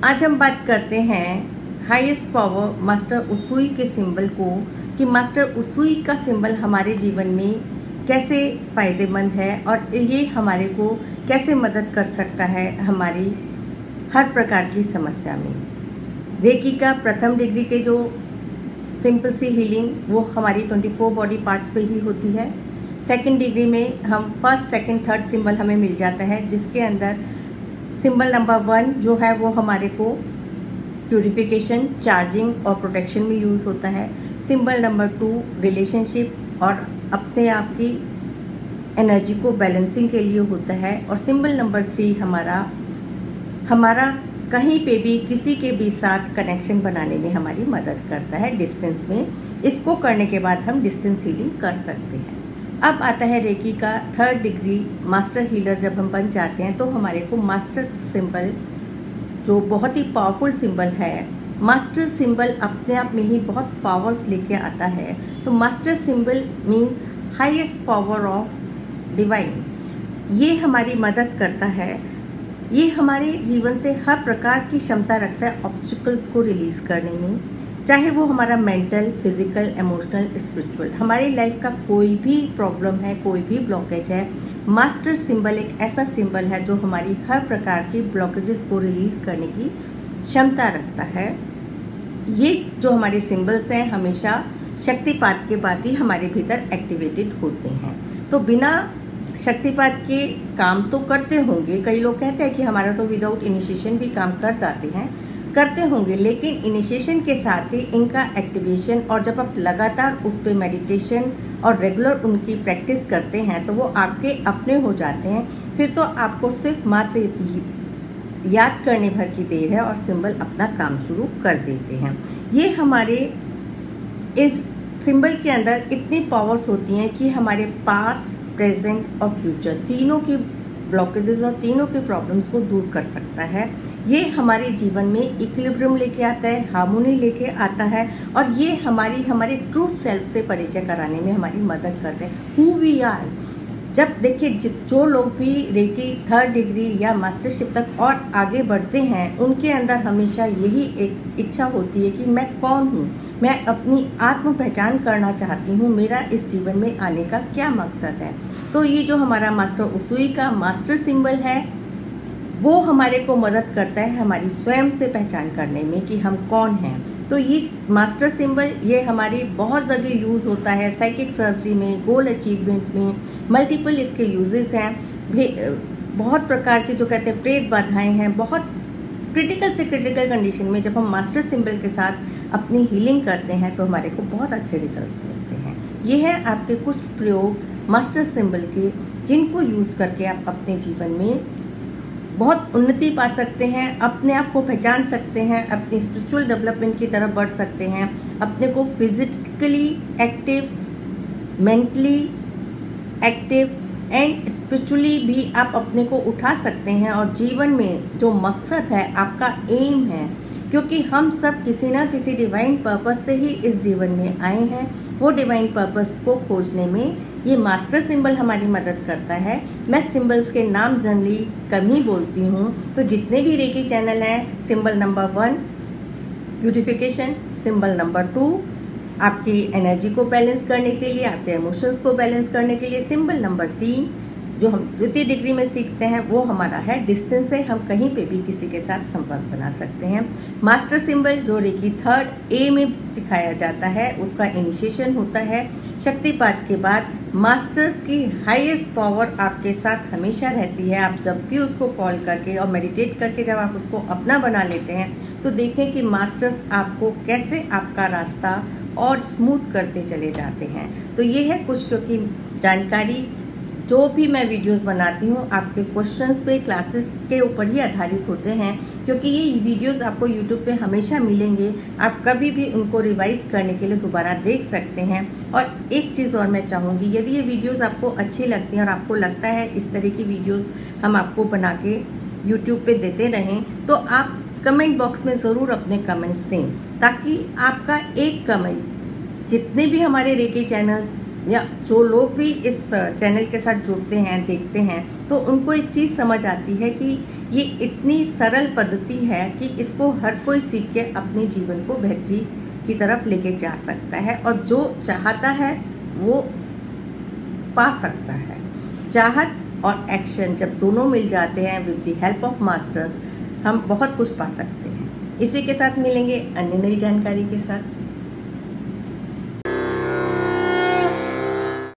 आज हम बात करते हैं हाईएस्ट पावर मास्टर उसूई के सिंबल को, कि मास्टर उसूई का सिंबल हमारे जीवन में कैसे फ़ायदेमंद है और ये हमारे को कैसे मदद कर सकता है हमारी हर प्रकार की समस्या में। रेकी का प्रथम डिग्री के जो सिंपल सी हीलिंग वो हमारी 24 बॉडी पार्ट्स पे ही होती है। सेकंड डिग्री में हम फर्स्ट सेकंड थर्ड सिंबल हमें मिल जाता है, जिसके अंदर सिंबल नंबर 1 जो है वो हमारे को प्यूरिफिकेशन, चार्जिंग और प्रोटेक्शन में यूज़ होता है। सिंबल नंबर 2 रिलेशनशिप और अपने आप की एनर्जी को बैलेंसिंग के लिए होता है। और सिंबल नंबर 3 हमारा कहीं पे भी किसी के भी साथ कनेक्शन बनाने में हमारी मदद करता है डिस्टेंस में। इसको करने के बाद हम डिस्टेंस हीलिंग कर सकते हैं। अब आता है रेकी का थर्ड डिग्री मास्टर हीलर। जब हम बन जाते हैं तो हमारे को मास्टर सिंबल जो बहुत ही पावरफुल सिंबल है, मास्टर सिंबल अपने आप में ही बहुत पावर्स लेके आता है। तो master symbol means highest power of divine. ये हमारी मदद करता है, ये हमारे जीवन से हर प्रकार की क्षमता रखता है ऑब्स्टिकल्स को रिलीज़ करने में, चाहे वो हमारा मेंटल, फिजिकल, इमोशनल, स्पिरिचुअल, हमारी लाइफ का कोई भी प्रॉब्लम है, कोई भी ब्लॉकेज है। मास्टर सिंबल एक ऐसा सिंबल है जो हमारी हर प्रकार की ब्लॉकेजेस को रिलीज़ करने की क्षमता रखता है। ये जो हमारे सिंबल्स हैं हमेशा शक्तिपात के बाद ही हमारे भीतर एक्टिवेटेड होते हैं। तो बिना शक्तिपात के काम तो करते होंगे, कई लोग कहते हैं कि हमारा तो विदाउट इनिशिएशन भी काम करते होंगे, लेकिन इनिशिएशन के साथ ही इनका एक्टिवेशन, और जब आप लगातार उस पर मेडिटेशन और रेगुलर उनकी प्रैक्टिस करते हैं तो वो आपके अपने हो जाते हैं। फिर तो आपको सिर्फ मात्र याद करने भर की देर है और सिंबल अपना काम शुरू कर देते हैं। ये हमारे इस सिंबल के अंदर इतनी पावर्स होती हैं कि हमारे पास्ट, प्रेजेंट और फ्यूचर तीनों की ब्लॉकेजेस और तीनों के प्रॉब्लम्स को दूर कर सकता है। ये हमारे जीवन में इक्विलिब्रियम लेके आता है, हार्मोनी लेके आता है, और ये हमारे ट्रू सेल्फ से परिचय कराने में हमारी मदद करते हैं। Who we are. जब देखिए जो लोग भी रेकी थर्ड डिग्री या मास्टरशिप तक और आगे बढ़ते हैं, उनके अंदर हमेशा यही एक इच्छा होती है कि मैं कौन हूँ, मैं अपनी आत्म पहचान करना चाहती हूँ, मेरा इस जीवन में आने का क्या मकसद है। तो ये जो हमारा मास्टर उसूई का मास्टर सिंबल है वो हमारे को मदद करता है हमारी स्वयं से पहचान करने में कि हम कौन हैं। तो इस मास्टर सिंबल ये हमारी बहुत जगह यूज़ होता है, साइकिक सर्जरी में, गोल अचीवमेंट में, मल्टीपल इसके यूजेस हैं। बहुत प्रकार की जो कहते हैं प्रेत बाधाएं हैं, बहुत क्रिटिकल से क्रिटिकल कंडीशन में जब हम मास्टर सिंबल के साथ अपनी हीलिंग करते हैं तो हमारे को बहुत अच्छे रिजल्ट्स मिलते हैं। ये है आपके कुछ प्रयोग मास्टर सिंबल के, जिनको यूज़ करके आप अपने जीवन में बहुत उन्नति पा सकते हैं, अपने आप को पहचान सकते हैं, अपनी स्पिरिचुअल डेवलपमेंट की तरफ बढ़ सकते हैं, अपने को physically active, mentally active and spiritually भी आप अपने को उठा सकते हैं। और जीवन में जो मकसद है, आपका एम है, क्योंकि हम सब किसी ना किसी डिवाइन पर्पस से ही इस जीवन में आए हैं, वो डिवाइन पर्पस को खोजने में ये मास्टर सिंबल हमारी मदद करता है। मैं सिंबल्स के नाम जनरली कम ही बोलती हूँ, तो जितने भी रेकी चैनल हैं, symbol number 1 purification, symbol number 2 आपकी एनर्जी को बैलेंस करने के लिए, आपके इमोशंस को बैलेंस करने के लिए, सिंबल नंबर 3 जो हम द्वितीय डिग्री में सीखते हैं वो हमारा है डिस्टेंस है, हम कहीं पे भी किसी के साथ संपर्क बना सकते हैं। मास्टर सिंबल जो रेकी थर्ड ए में सिखाया जाता है, उसका इनिशिएशन होता है। शक्तिपात के बाद मास्टर्स की हाईएस्ट पावर आपके साथ हमेशा रहती है। आप जब भी उसको कॉल करके और मेडिटेट करके जब आप उसको अपना बना लेते हैं तो देखें कि मास्टर्स आपको कैसे आपका रास्ता और स्मूथ करते चले जाते हैं। तो ये है कुछ, क्योंकि जानकारी जो भी मैं वीडियोस बनाती हूँ आपके क्वेश्चंस पे, क्लासेस के ऊपर ही आधारित होते हैं, क्योंकि ये वीडियोस आपको यूट्यूब पे हमेशा मिलेंगे। आप कभी भी उनको रिवाइज करने के लिए दोबारा देख सकते हैं। और एक चीज़ और मैं चाहूँगी, यदि ये वीडियोस आपको अच्छी लगती हैं और आपको लगता है इस तरह की वीडियोस हम आपको बना के यूट्यूब पे देते रहें, तो आप कमेंट बॉक्स में ज़रूर अपने कमेंट्स दें, ताकि आपका एक कमेंट जितने भी हमारे रेकी चैनल्स या जो लोग भी इस चैनल के साथ जुड़ते हैं, देखते हैं, तो उनको एक चीज़ समझ आती है कि ये इतनी सरल पद्धति है कि इसको हर कोई सीख के अपने जीवन को बेहतरी की तरफ लेके जा सकता है, और जो चाहता है वो पा सकता है। चाहत और एक्शन जब दोनों मिल जाते हैं with the help of masters, हम बहुत कुछ पा सकते हैं। इसी के साथ मिलेंगे अन्य नई जानकारी के साथ।